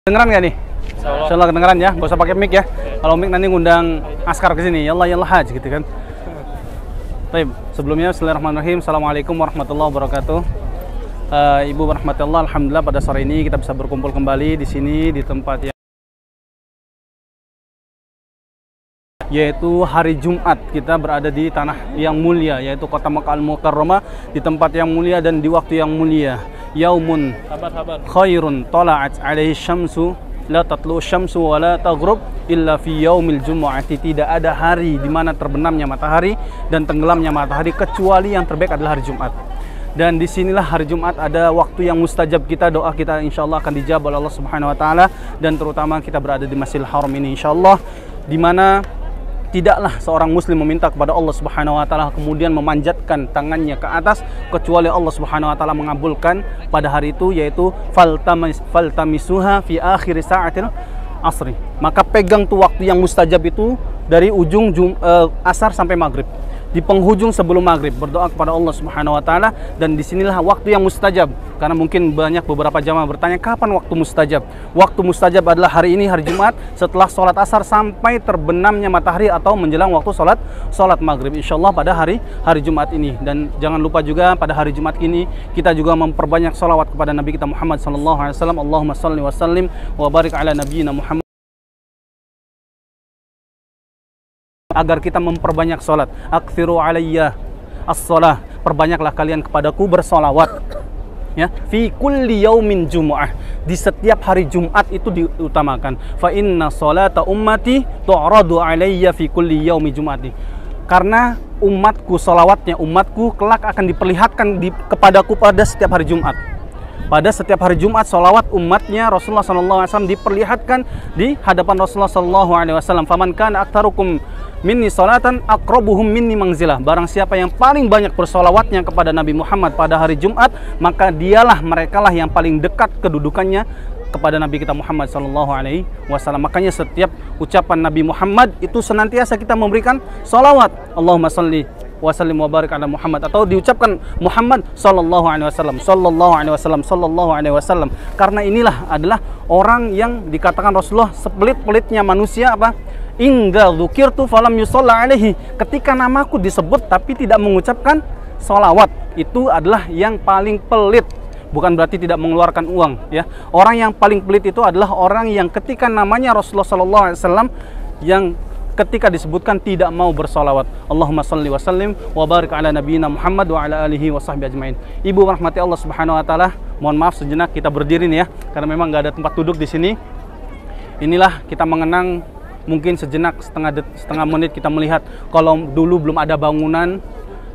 Dengeran nggak nih? Insyaallah kedengeran ya, nggak usah pakai mic ya. Kalau mic nanti ngundang askar ke sini, yallah haj gitu kan. Baik, sebelumnya bismillahirrahmanirrahim. Assalamualaikum warahmatullahi wabarakatuh. Ibu warahmatullah, alhamdulillah pada sore ini kita bisa berkumpul kembali di sini di tempat yang yaitu hari Jumat. Kita berada di tanah yang mulia, yaitu kota Makkah Al-Mukarramah, di tempat yang mulia dan di waktu yang mulia. Yaumun khairun tala'at alaihi syamsu la tatlu syamsu wa la taghrub illa fi yaumil jumu'ati. Tidak ada hari di mana terbenamnya matahari dan tenggelamnya matahari kecuali yang terbaik adalah hari Jumat. Dan disinilah hari Jumat ada waktu yang mustajab kita, doa kita insyaallah akan dijawab oleh Allah Subhanahu wa taala, dan terutama kita berada di Masjidil Haram ini insyaallah, di mana tidaklah seorang muslim meminta kepada Allah Subhanahu wa taala kemudian memanjatkan tangannya ke atas kecuali Allah Subhanahu wa taala mengabulkan pada hari itu, yaitu faltamisuha fi akhir sa'atil asri. Maka pegang tuh waktu yang mustajab itu dari ujung asar sampai maghrib. Di penghujung sebelum maghrib berdoa kepada Allah Subhanahu wa taala, dan disinilah waktu yang mustajab. Karena mungkin banyak beberapa jamaah bertanya kapan waktu mustajab. Waktu mustajab adalah hari ini, hari Jumat, setelah sholat asar sampai terbenamnya matahari atau menjelang waktu sholat maghrib insyaallah pada hari Jumat ini. Dan jangan lupa juga pada hari Jumat ini kita juga memperbanyak sholawat kepada Nabi kita Muhammad sallallahu alaihi wasallam. Allahumma shalli wa sallim wa barik ala nabiyyina Muhammad, agar kita memperbanyak salat. Aktsiru alayya as-shalah, perbanyaklah kalian kepadaku bersolawat ya, fi kulli yaumin jumu'ah, di setiap hari Jumat itu diutamakan. Fa inna salata ummati tu'radu alayya fi kulli yaumi jumu'ati, karena umatku, solawatnya umatku kelak akan diperlihatkan kepadaku pada setiap hari Jumat. Pada setiap hari Jumat, solawat umatnya Rasulullah SAW diperlihatkan di hadapan Rasulullah SAW. Faman kana aktsarukum minni salatan aqrabuhum minni manzilah. Barang siapa yang paling banyak bersolawatnya kepada Nabi Muhammad pada hari Jumat, maka dialah, merekalah yang paling dekat kedudukannya kepada Nabi kita Muhammad SAW. Makanya setiap ucapan Nabi Muhammad itu senantiasa kita memberikan solawat. Allahumma salli wa sallim wa barik ala Muhammad, atau diucapkan Muhammad sallallahu alaihi wasallam, sallallahu alaihi wasallam, sallallahu alaihi wasallam. Karena inilah adalah orang yang dikatakan Rasulullah sepelit-pelitnya manusia apa? Ingga dzukirtu falam yusalla alaihi. Ketika namaku disebut tapi tidak mengucapkan salawat, itu adalah yang paling pelit. Bukan berarti tidak mengeluarkan uang ya. Orang yang paling pelit itu adalah orang yang ketika namanya Rasulullah sallallahu alaihi wasallam, yang ketika disebutkan tidak mau bersolawat. Allahumma salli wa sallim wa barik ala nabiyyina Muhammad wa ala alihi wa sahbihi ajmain. Ibu rahmati Allah Subhanahu wa taala, mohon maaf sejenak kita berdiri nih ya, karena memang nggak ada tempat duduk di sini. Inilah kita mengenang, mungkin sejenak setengah menit kita melihat kalau dulu belum ada bangunan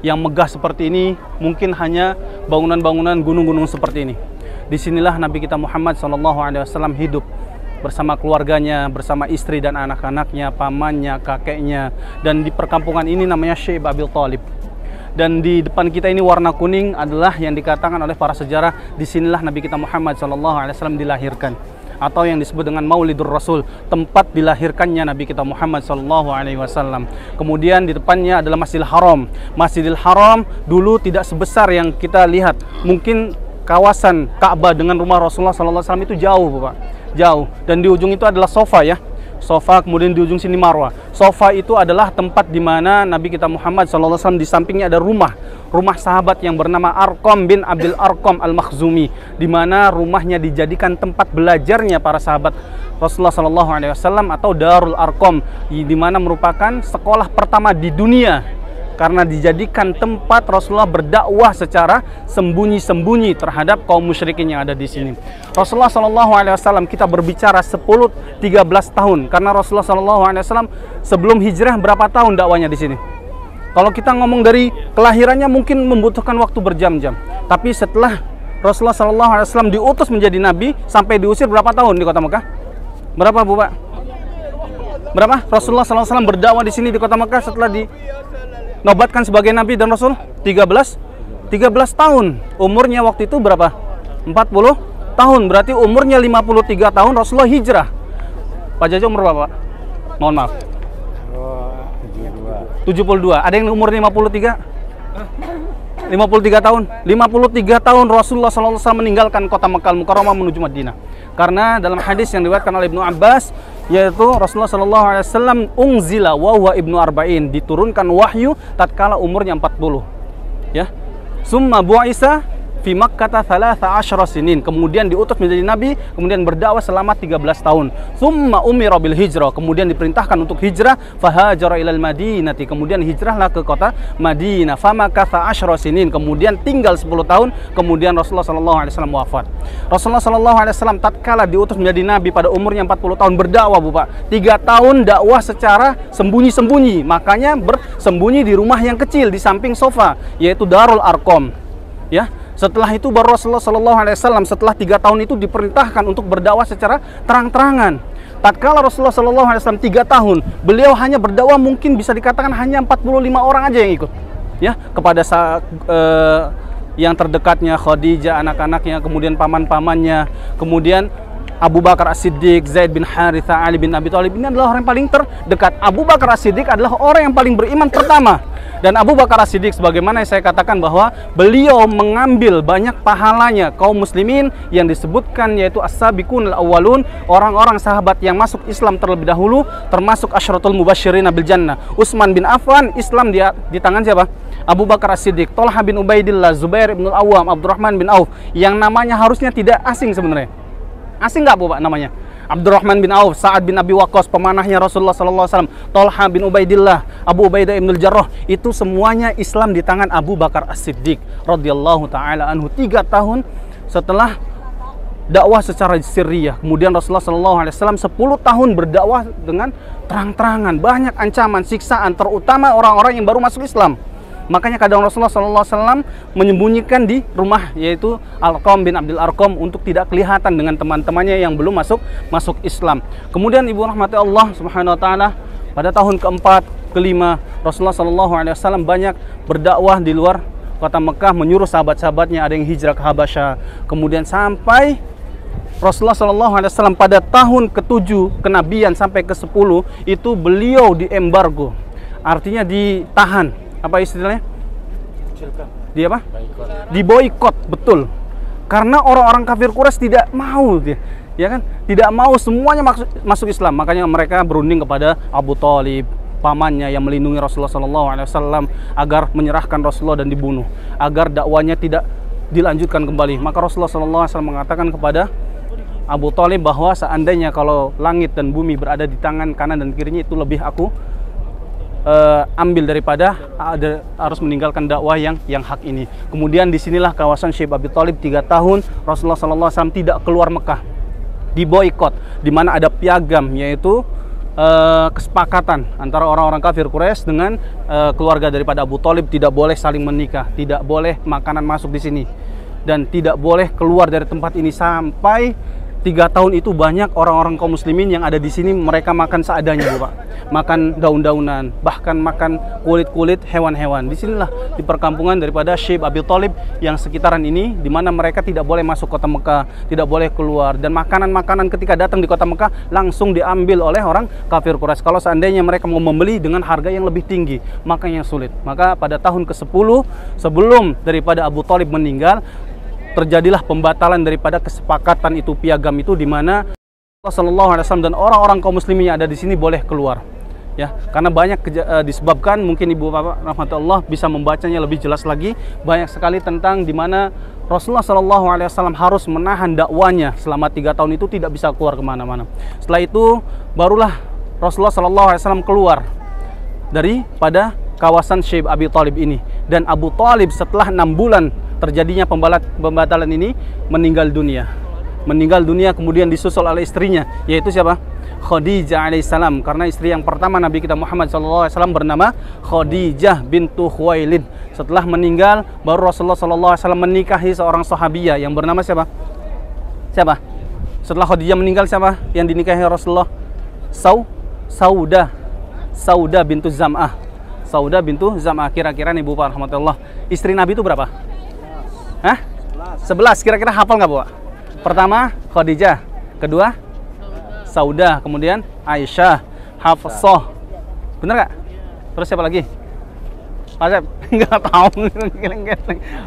yang megah seperti ini, mungkin hanya bangunan-bangunan gunung-gunung seperti ini. Disinilah Nabi kita Muhammad SAW hidup bersama keluarganya, bersama istri dan anak-anaknya, pamannya, kakeknya. Dan di perkampungan ini namanya Syekh Abil Thalib. Dan di depan kita ini warna kuning adalah yang dikatakan oleh para sejarah, disinilah Nabi kita Muhammad SAW dilahirkan, atau yang disebut dengan Maulidur Rasul, tempat dilahirkannya Nabi kita Muhammad SAW. Kemudian di depannya adalah Masjidil Haram. Masjidil Haram dulu tidak sebesar yang kita lihat. Mungkin kawasan Ka'bah dengan rumah Rasulullah SAW itu jauh, Bapak. Jauh. Dan di ujung itu adalah sofa ya. Sofa, kemudian di ujung sini Marwah. Sofa itu adalah tempat di mana Nabi kita Muhammad SAW, di sampingnya ada rumah sahabat yang bernama Arqam bin Abdul Arqam Al-Makhzumi, di mana rumahnya dijadikan tempat belajarnya para sahabat Rasulullah SAW, atau Darul Arqam, di mana merupakan sekolah pertama di dunia, karena dijadikan tempat Rasulullah berdakwah secara sembunyi-sembunyi terhadap kaum musyrikin yang ada di sini. Rasulullah SAW, kita berbicara 10-13 tahun, karena Rasulullah SAW sebelum hijrah berapa tahun dakwanya di sini? Kalau kita ngomong dari kelahirannya mungkin membutuhkan waktu berjam-jam, tapi setelah Rasulullah SAW diutus menjadi nabi sampai diusir berapa tahun di kota Mekah? Berapa, Bu Pak? Berapa? Rasulullah SAW berdakwah di sini di kota Mekah setelah dinobatkan sebagai nabi dan rasul 13 tahun. Umurnya waktu itu berapa? 40 tahun. Berarti umurnya 53 tahun Rasulullah hijrah. Pak Jajo umur berapa, Pak? Mohon maaf. 72. Ada yang umur 53? 53 tahun. 53 tahun Rasulullah SAW meninggalkan kota Makkah Al-Mukarramah menuju Madinah. Karena dalam hadis yang diriwayatkan oleh Ibnu Abbas, yaitu Rasulullah sallallahu alaihi wasallam unzila wa huwa ibnu arba'in, diturunkan wahyu tatkala umurnya 40. Ya. Summa bu'isa fi Makkah 13 sinin, kemudian diutus menjadi nabi, kemudian berdakwah selama 13 tahun. Summa umira bil hijrah, kemudian diperintahkan untuk hijrah, fahajara ilal madinati, kemudian hijrahlah ke kota Madinah, famakatha 10 sinin, kemudian tinggal 10 tahun, kemudian Rasulullah sallallahu alaihi wasallam wafat. Rasulullah sallallahu alaihi wasallam tatkala diutus menjadi nabi pada umurnya 40 tahun berdakwah, Bu Pak. 3 tahun dakwah secara sembunyi-sembunyi, makanya bersembunyi di rumah yang kecil di samping sofa, yaitu Darul Arqam. Ya. Setelah itu baru Rasulullah sallallahu alaihi wasallam setelah 3 tahun itu diperintahkan untuk berdakwah secara terang-terangan. Tatkala Rasulullah sallallahu alaihi wasallam 3 tahun, beliau hanya berdakwah mungkin bisa dikatakan hanya 45 orang aja yang ikut. Ya, kepada yang terdekatnya Khadijah, anak-anaknya, kemudian paman-pamannya, kemudian Abu Bakar As-Siddiq, Zaid bin Haritha, Ali bin Abi Thalib, ini adalah orang yang paling terdekat. Abu Bakar As-Siddiq adalah orang yang paling beriman pertama. Dan Abu Bakar As-Siddiq, sebagaimana yang saya katakan bahwa beliau mengambil banyak pahalanya kaum muslimin yang disebutkan, yaitu as-sabiqun al-awwalun, orang-orang sahabat yang masuk Islam terlebih dahulu, termasuk asyratul mubasysyirin bil jannah. Utsman bin Affan, Islam di tangan siapa? Abu Bakar As-Siddiq. Thalhah bin Ubaidillah, Zubair bin Al-Awwam, Abdurrahman bin Auf, yang namanya harusnya tidak asing sebenarnya. Asing nggak, Bu Pak, namanya? Abdurrahman bin Auf, Sa'ad bin Abi Waqqas, pemanahnya Rasulullah sallallahu alaihi wasallam, Thalhah bin Ubaidillah, Abu Ubaidah ibn al-Jarrah, itu semuanya Islam di tangan Abu Bakar As-Siddiq radhiyallahu taala anhu. 3 tahun setelah dakwah secara sirriyah, kemudian Rasulullah sallallahu alaihi wasallam 10 tahun berdakwah dengan terang-terangan, banyak ancaman, siksaan, terutama orang-orang yang baru masuk Islam. Makanya kadang Rasulullah SAW menyembunyikan di rumah, yaitu Al-Qam bin Abdul Arqam, untuk tidak kelihatan dengan teman-temannya yang belum masuk Islam. Kemudian ibu rahmati Allah Subhanahu wa taala, pada tahun keempat, kelima, Rasulullah SAW banyak berdakwah di luar kota Mekah, menyuruh sahabat-sahabatnya, ada yang hijrah ke Habasyah. Kemudian sampai Rasulullah SAW pada tahun ke-7 kenabian sampai ke-10 itu beliau diembargo, artinya ditahan. Apa istilahnya? Dia apa? Diboikot, betul. Karena orang-orang kafir Quraisy tidak mau, ya kan? Tidak mau semuanya masuk Islam. Makanya mereka berunding kepada Abu Thalib, pamannya yang melindungi Rasulullah SAW, agar menyerahkan Rasulullah dan dibunuh, agar dakwanya tidak dilanjutkan kembali. Maka Rasulullah SAW mengatakan kepada Abu Thalib bahwa seandainya kalau langit dan bumi berada di tangan kanan dan kirinya, itu lebih aku ambil daripada harus meninggalkan dakwah yang hak ini. Kemudian disinilah kawasan Syekh Abi Thalib 3 tahun Rasulullah SAW tidak keluar Mekah, diboikot, di mana ada piagam, yaitu kesepakatan antara orang-orang kafir Quraisy dengan keluarga daripada Abu Thalib, tidak boleh saling menikah, tidak boleh makanan masuk di sini, dan tidak boleh keluar dari tempat ini. Sampai 3 tahun itu banyak orang-orang kaum muslimin yang ada di sini, mereka makan seadanya, Bu Pak. Makan daun-daunan, bahkan makan kulit-kulit hewan-hewan. Disinilah di perkampungan daripada Syekh Abi Thalib yang sekitaran ini, di mana mereka tidak boleh masuk kota Mekah, tidak boleh keluar, dan makanan-makanan ketika datang di kota Mekah langsung diambil oleh orang kafir Quraisy. Kalau seandainya mereka mau membeli dengan harga yang lebih tinggi, makanya sulit. Maka pada tahun ke-10 sebelum daripada Abu Thalib meninggal, terjadilah pembatalan daripada kesepakatan itu, piagam itu, di mana Rasulullah SAW dan orang-orang kaum muslimin yang ada di sini boleh keluar. Ya, karena banyak disebabkan, mungkin ibu bapak rahmatullah bisa membacanya lebih jelas lagi, banyak sekali tentang di mana Rasulullah SAW harus menahan dakwanya selama 3 tahun itu, tidak bisa keluar kemana-mana. Setelah itu barulah Rasulullah SAW keluar daripada kawasan Syekh Abi Thalib ini, dan Abu Thalib setelah 6 bulan terjadinya pembatalan ini meninggal dunia. Kemudian disusul oleh istrinya, yaitu siapa? Khadijah alaihissalam. Karena istri yang pertama Nabi kita Muhammad SAW bernama Khadijah bintu Khuwailid. Setelah meninggal, baru Rasulullah SAW menikahi seorang sahabiyah yang bernama siapa? Siapa? Setelah Khadijah meninggal, siapa yang dinikahi Rasulullah? Sauda bintu Zam'ah. Sauda bintu Zam'ah. Kira-kira nih Bu Pak rahmatullah, istri Nabi itu berapa? 11. Kira-kira hafal nggak, Bu? Pertama Khadijah, kedua Sauda, kemudian Aisyah, Hafsah. Bener nggak? Terus siapa lagi? Asep? Nggak tahu.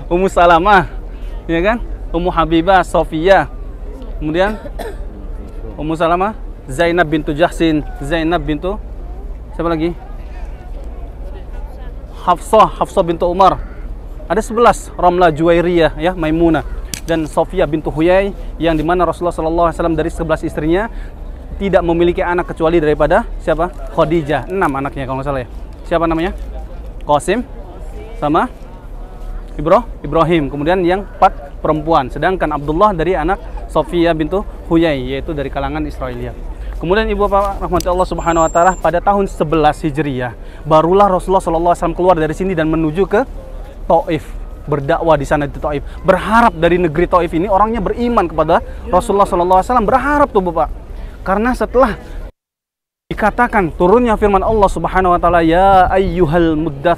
Ummu Salamah, ya kan? Ummu Habibah, Sofia. Kemudian Ummu Salamah, Zainab bintu Jahsin, Zainab bintu siapa lagi? Hafsah bintu Umar. Ada 11, Ramlah, Juwairiyah, ya, Maimunah, dan Sofia bintu Huyai, yang dimana Rasulullah SAW dari 11 istrinya tidak memiliki anak kecuali daripada siapa? Khadijah. 6 anaknya kalau nggak salah ya. Siapa namanya? Qasim sama Ibrahim. Kemudian yang 4 perempuan. Sedangkan Abdullah dari anak Sofia bintu Huyai, yaitu dari kalangan Israiliyat. Kemudian ibu bapak rahmati Allah Subhanahu wa taala, pada tahun 11 Hijriah barulah Rasulullah SAW keluar dari sini dan menuju ke Taif, berdakwah di sana di Taif. Berharap dari negeri Taif ini orangnya beriman kepada Rasulullah SAW. Berharap tuh bapak. Karena setelah dikatakan turunnya firman Allah Subhanahu wa taala, ya ayyuhal muddatsir